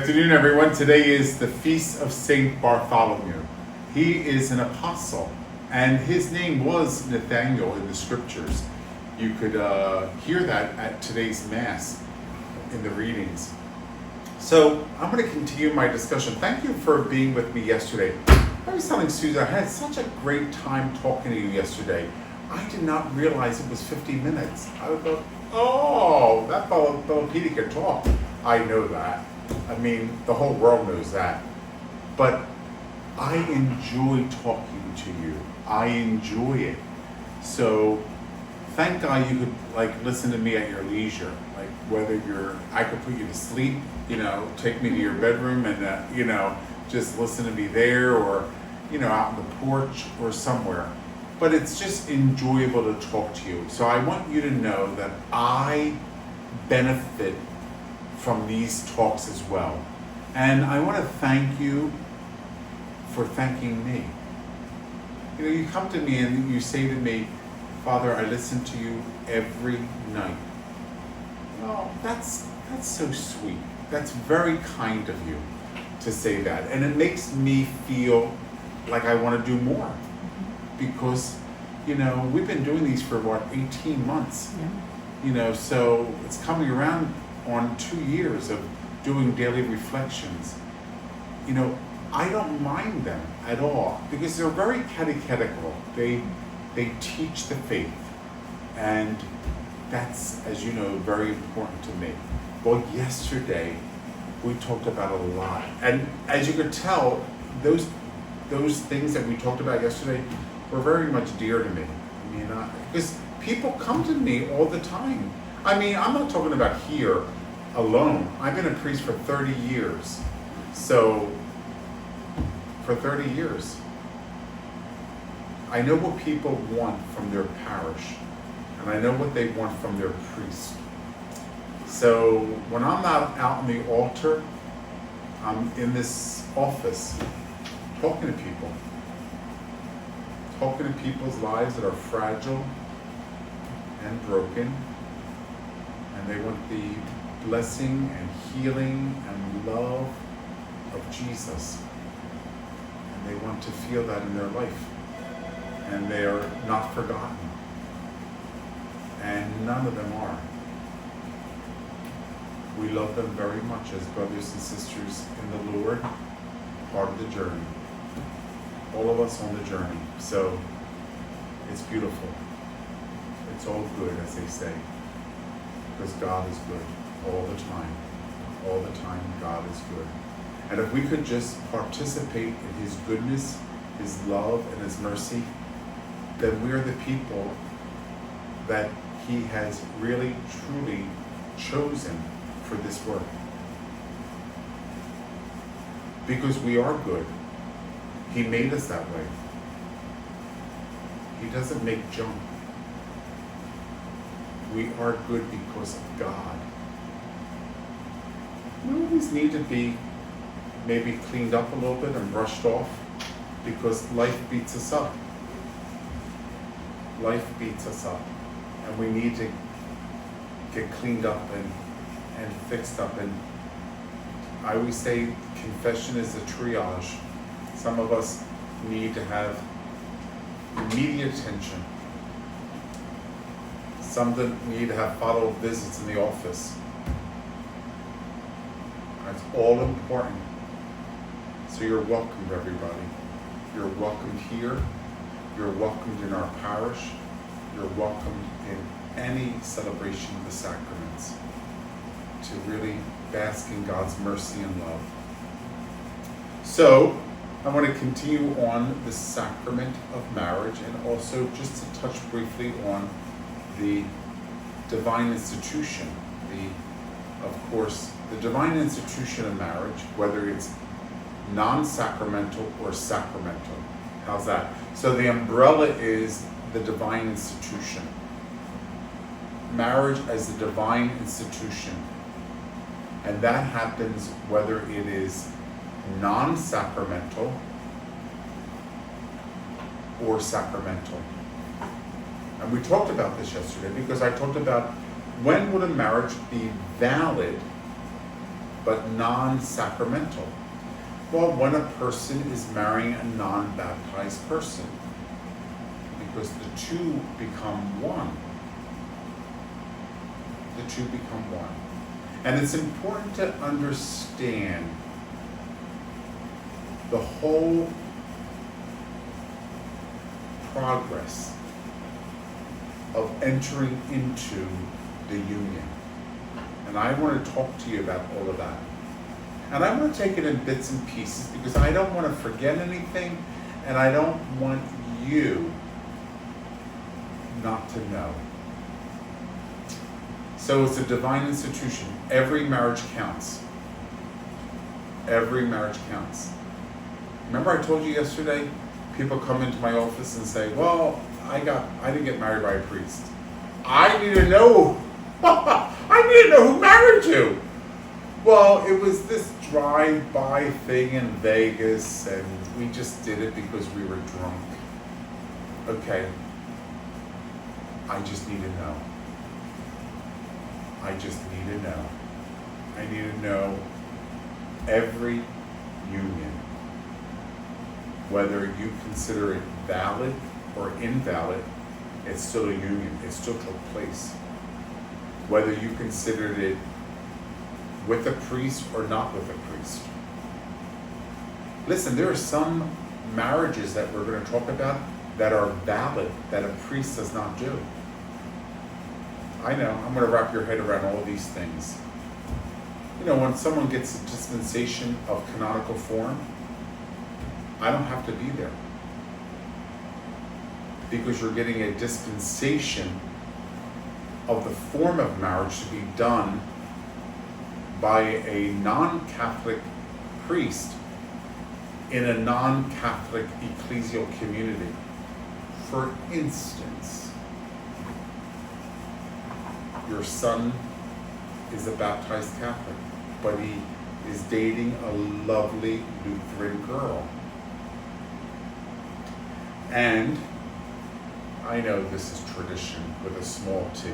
afternoon, everyone. Today is the Feast of Saint Bartholomew. He is an apostle, and his name was Nathaniel in the scriptures. You could hear that at today's Mass in the readings. So I'm going to continue my discussion. Thank you for being with me yesterday. I was telling Susan, I had such a great time talking to you yesterday. I did not realize it was 50 minutes. I would go, oh, that Bellopede can talk. I know that. I mean, the whole world knows that. But I enjoy talking to you. I enjoy it. So thank God you could listen to me at your leisure. Like whether I could put you to sleep, take me to your bedroom and, just listen to me there or, out on the porch or somewhere. But it's just enjoyable to talk to you. So I want you to know that I benefit from these talks as well. And I want to thank you for thanking me. You come to me and you say to me, Father, I listen to you every night. Well, that's so sweet. That's very kind of you to say that. And it makes me feel like I want to do more. Because, we've been doing these for 18 months. Yeah. So it's coming around on 2 years of doing daily reflections. I don't mind them at all because they're very catechetical. They teach the faith, and that's, as you know, very important to me. Well, yesterday we talked about a lot, and as you could tell, those things that we talked about yesterday were very much dear to me. Because people come to me all the time. I'm not talking about here alone. I've been a priest for 30 years. So, for 30 years, I know what people want from their parish, and I know what they want from their priest. So, when I'm not out on the altar, I'm in this office talking to people's lives that are fragile and broken, and they want the blessing and healing and love of Jesus, and they want to feel that in their life, and they are not forgotten, and none of them are. We love them very much as brothers and sisters in the Lord, part of the journey. All of us on the journey. So it's beautiful. It's all good, as they say, because God is good all the time. All the time, God is good. And if we could just participate in His goodness, His love, and His mercy, then we are the people that He has really, truly chosen for this work. Because we are good. He made us that way. He doesn't make junk. We are good because of God. We always need to be maybe cleaned up a little bit and brushed off because life beats us up. Life beats us up. And we need to get cleaned up and fixed up. And I always say confession is a triage. Some of us need to have immediate attention. Some need to have follow-up visits in the office. That's all important. So you're welcomed, everybody. You're welcomed here. You're welcomed in our parish. You're welcomed in any celebration of the sacraments to really bask in God's mercy and love. So, I want to continue on the sacrament of marriage and also just to touch briefly on the divine institution. Of course, the divine institution of marriage, whether it's non-sacramental or sacramental. How's that? So the umbrella is the divine institution. Marriage as the divine institution. And that happens whether it is non-sacramental or sacramental. And we talked about this yesterday because I talked about when would a marriage be valid but non-sacramental. Well, when a person is marrying a non-baptized person, because the two become one. The two become one. And it's important to understand the whole progress of entering into the union. And I want to talk to you about all of that. And I want to take it in bits and pieces because I don't want to forget anything and I don't want you not to know. So it's a divine institution. Every marriage counts. Every marriage counts. Remember I told you yesterday, people come into my office and say, well, I didn't get married by a priest. I need to know. I need to know who married you. Well, it was this drive-by thing in Vegas, and we just did it because we were drunk. Okay. I just need to know. I just need to know. I need to know every union, whether you consider it valid or invalid, it's still a union. It still took place. Whether you considered it with a priest or not with a priest. Listen, there are some marriages that we're going to talk about that are valid that a priest does not do. I know, I'm going to wrap your head around all these things. You know, when someone gets a dispensation of canonical form, I don't have to be there. Because you're getting a dispensation of the form of marriage to be done by a non-Catholic priest in a non-Catholic ecclesial community. For instance, your son is a baptized Catholic, but he is dating a lovely Lutheran girl. And I know this is tradition with a small t.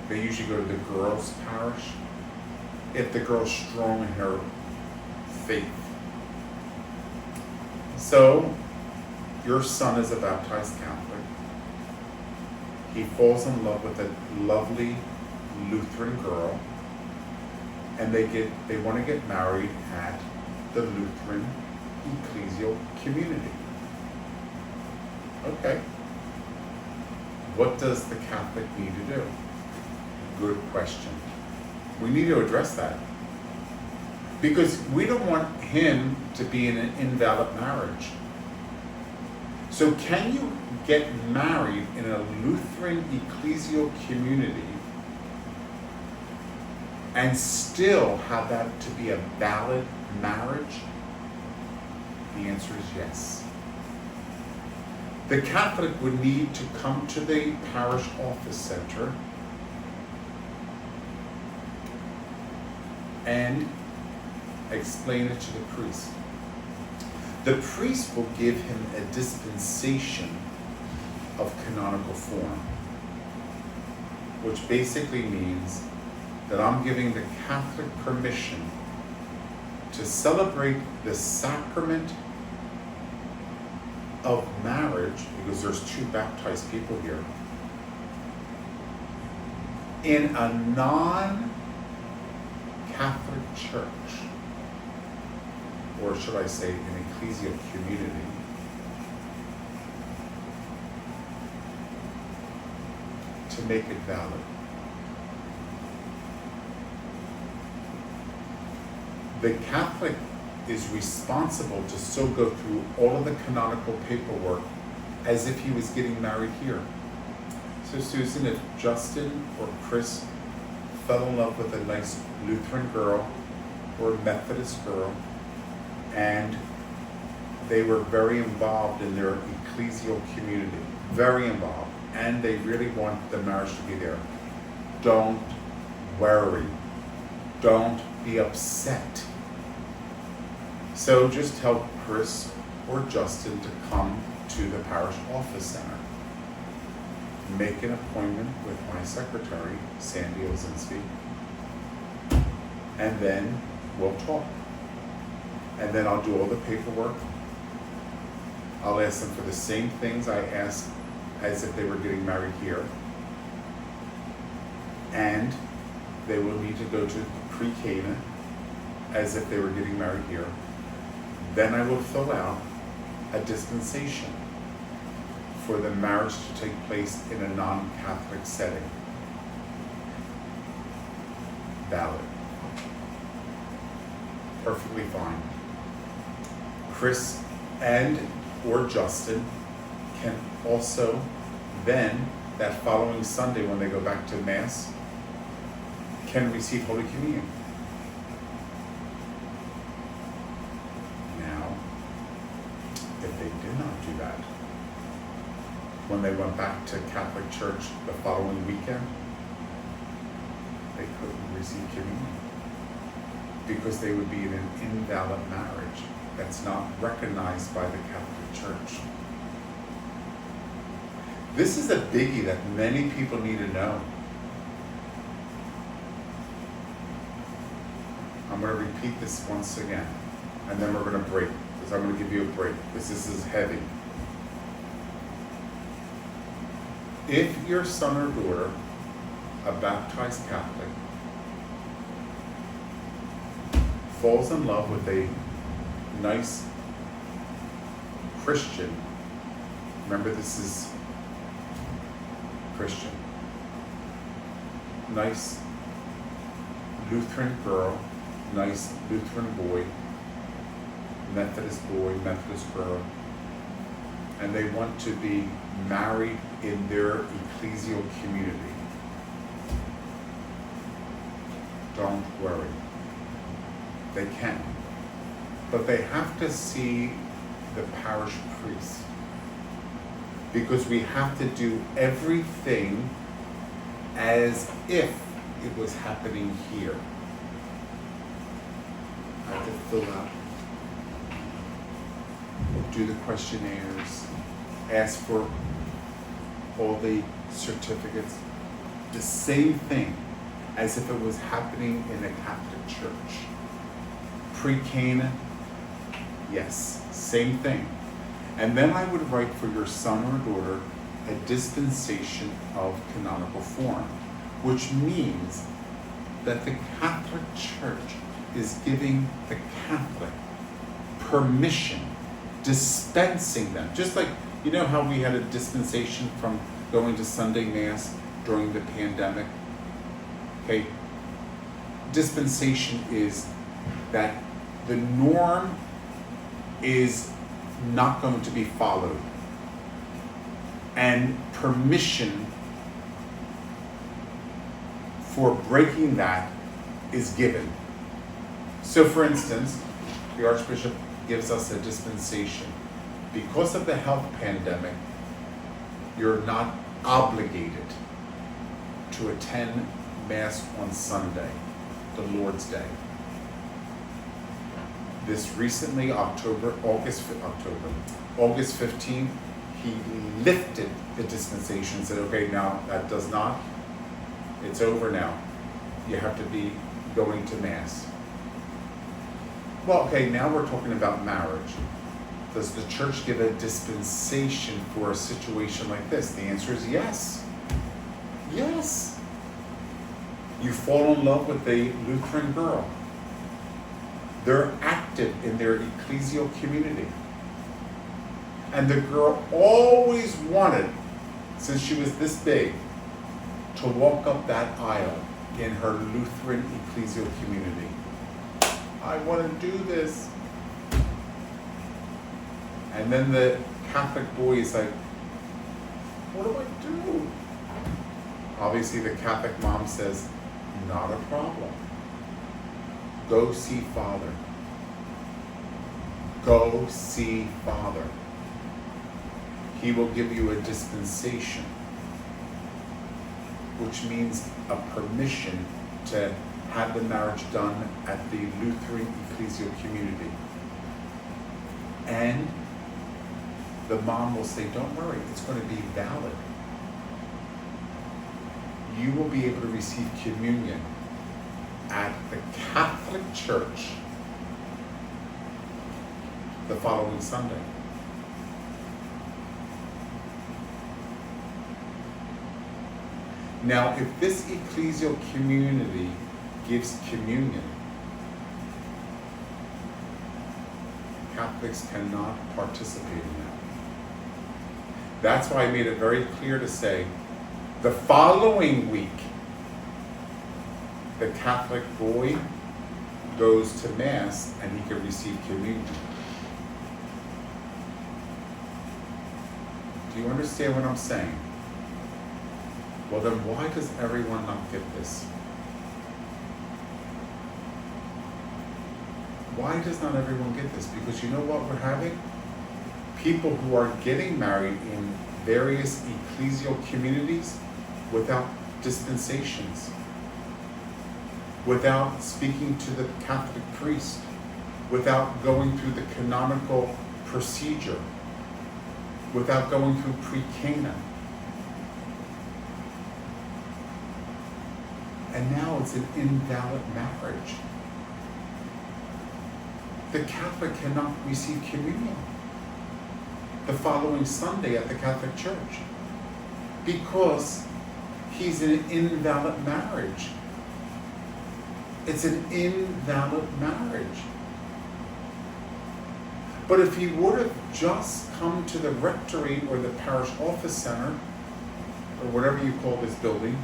They usually go to the girls' parish if the girl's strong in her faith. So, your son is a baptized Catholic. He falls in love with a lovely Lutheran girl, and they want to get married at the Lutheran ecclesial community. Okay. What does the Catholic need to do? Good question. We need to address that. Because we don't want him to be in an invalid marriage. So can you get married in a Lutheran ecclesial community and still have that to be a valid marriage? The answer is yes. The Catholic would need to come to the parish office center and explain it to the priest. The priest will give him a dispensation of canonical form, which basically means that I'm giving the Catholic permission to celebrate the sacrament of marriage, because there's two baptized people here, in a non-Catholic church, or should I say an ecclesial community, to make it valid. The Catholic is responsible to still go through all of the canonical paperwork as if he was getting married here. So Susan, if Justin or Chris fell in love with a nice Lutheran girl or a Methodist girl, and they were very involved in their ecclesial community, very involved, and they really want the marriage to be there, don't worry, don't be upset. So just tell Chris or Justin to come to the parish office center. Make an appointment with my secretary, Sandy Ozinski, and then we'll talk. And then I'll do all the paperwork. I'll ask them for the same things I asked as if they were getting married here. And they will need to go to pre-Cana as if they were getting married here. Then I will fill out a dispensation for the marriage to take place in a non-Catholic setting. Valid. Perfectly fine. Chris and or Justin can also then, that following Sunday when they go back to Mass, can receive Holy Communion. Now, if they did not do that, when they went back to Catholic Church the following weekend, they couldn't receive communion because they would be in an invalid marriage that's not recognized by the Catholic Church. This is a biggie that many people need to know. I'm going to repeat this once again, and then we're going to break, because I'm going to give you a break, because this is heavy. If your son or daughter, a baptized Catholic, falls in love with a nice Christian, remember this is Christian, nice Lutheran girl, nice Lutheran boy, Methodist girl, and they want to be married in their ecclesial community. Don't worry. They can. But they have to see the parish priest, because we have to do everything as if it was happening here. I have to fill out, do the questionnaires, ask for all the certificates, the same thing as if it was happening in a Catholic church. Pre-Cana, yes, same thing. And then I would write for your son or daughter a dispensation of canonical form, which means that the Catholic Church is giving the Catholic permission, dispensing them. Just like, you know how we had a dispensation from going to Sunday Mass during the pandemic? Okay, dispensation is that the norm is not going to be followed, and permission for breaking that is given. So for instance, the Archbishop gives us a dispensation. Because of the health pandemic, you're not obligated to attend Mass on Sunday, the Lord's Day. This recently, August 15th, he lifted the dispensation and said, okay, now that does not, it's over now. You have to be going to Mass. Well, okay, now we're talking about marriage. Does the church give a dispensation for a situation like this? The answer is yes. Yes. You fall in love with a Lutheran girl. They're active in their ecclesial community. And the girl always wanted, since she was this big, to walk up that aisle in her Lutheran ecclesial community. I want to do this. And then the Catholic boy is like, what do I do? Obviously the Catholic mom says, not a problem. Go see Father. Go see Father. He will give you a dispensation, which means a permission to have the marriage done at the Lutheran ecclesial community. And the mom will say, don't worry, it's going to be valid. You will be able to receive communion at the Catholic Church the following Sunday. Now, if this ecclesial community gives communion, Catholics cannot participate in that. That's why I made it very clear to say, the following week, the Catholic boy goes to Mass and he can receive communion. Do you understand what I'm saying? Well, then why does everyone not get this? Why does not everyone get this? Because you know what we're having? People who are getting married in various ecclesial communities without dispensations, without speaking to the Catholic priest, without going through the canonical procedure, without going through pre-Cana. And now it's an invalid marriage. The Catholic cannot receive communion the following Sunday at the Catholic Church because he's in an invalid marriage. It's an invalid marriage. But if he would have just come to the rectory or the parish office center, or whatever you call this building,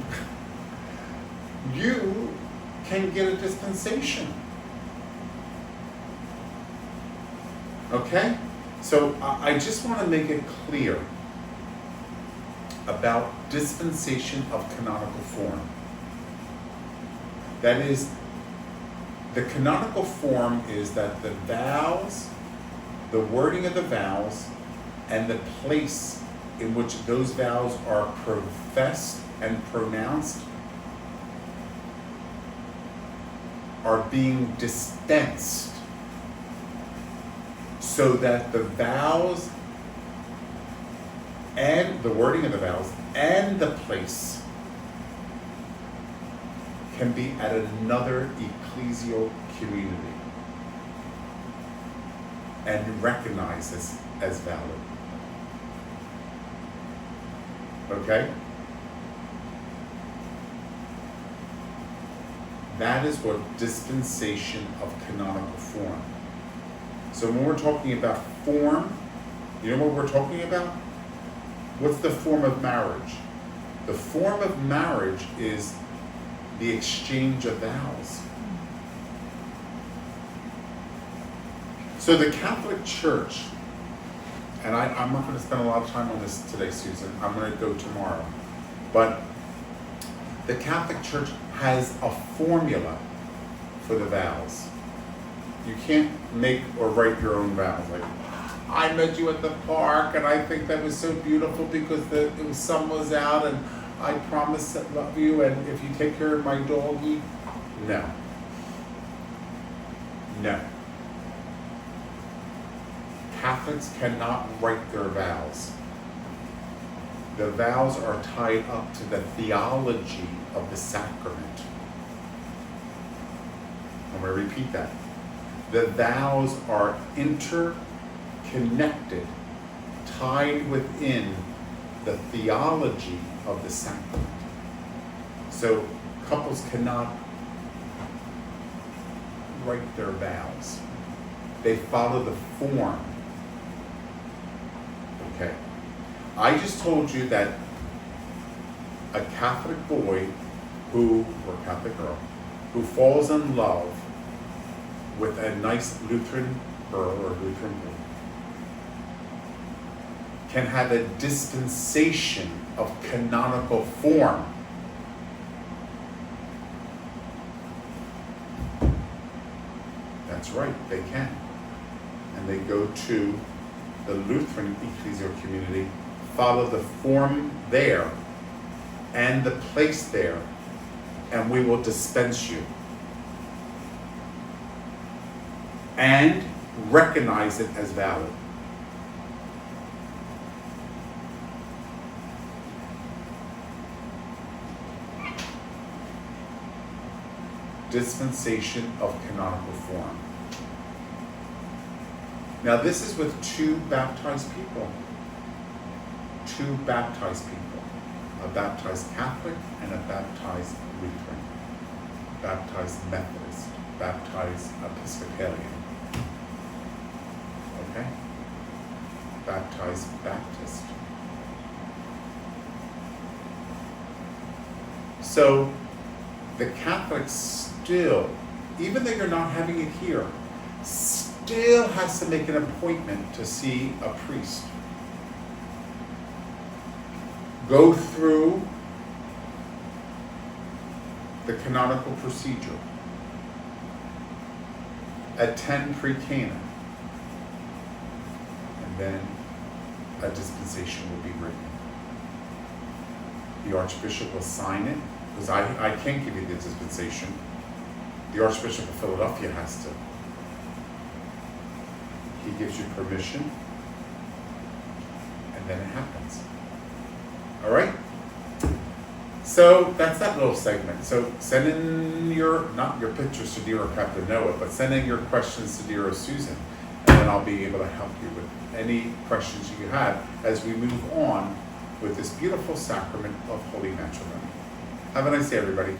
you can get a dispensation. Okay? So I just want to make it clear about dispensation of canonical form. That is, the canonical form is that the vows, the wording of the vows, and the place in which those vows are professed and pronounced are being dispensed so that the vows and the wording of the vows and the place can be at another ecclesial community and recognized as valid. Okay? That is what dispensation of canonical form. So when we're talking about form, you know what we're talking about? What's the form of marriage? The form of marriage is the exchange of vows. So the Catholic Church, and I'm not going to spend a lot of time on this today, Susan. I'm going to go tomorrow. But the Catholic Church has a formula for the vows. You can't make or write your own vows. Like, I met you at the park and I think that was so beautiful because the sun was out and I promised to love you and if you take care of my doggy. No. No. Catholics cannot write their vows. The vows are tied up to the theology of the sacrament. I'm going to repeat that. The vows are interconnected, tied within the theology of the sacrament. So couples cannot write their vows. They follow the form. Okay. I just told you that a Catholic boy or Catholic girl who falls in love with a nice Lutheran girl or Lutheran boy can have a dispensation of canonical form. That's right, they can. And they go to the Lutheran ecclesial community, follow the form there and the place there, and we will dispense you. And recognize it as valid. dispensation of canonical form. Now this is with two baptized people. Two baptized people. A baptized Catholic and a baptized Lutheran. Baptized Methodist. Baptized Episcopalian. Okay? Baptized Baptist. So the Catholics still, even though you're not having it here, still has to make an appointment to see a priest. Go through the canonical procedure. Attend pre-canon. And then a dispensation will be written. The Archbishop will sign it, because I can't give you the dispensation. The Archbishop of Philadelphia has to. He gives you permission, and then it happens. All right? So that's that little segment. So send in not your pictures to dear Captain Noah, but send in your questions to dear Susan, and then I'll be able to help you with any questions you have as we move on with this beautiful sacrament of holy matrimony. Have a nice day, everybody.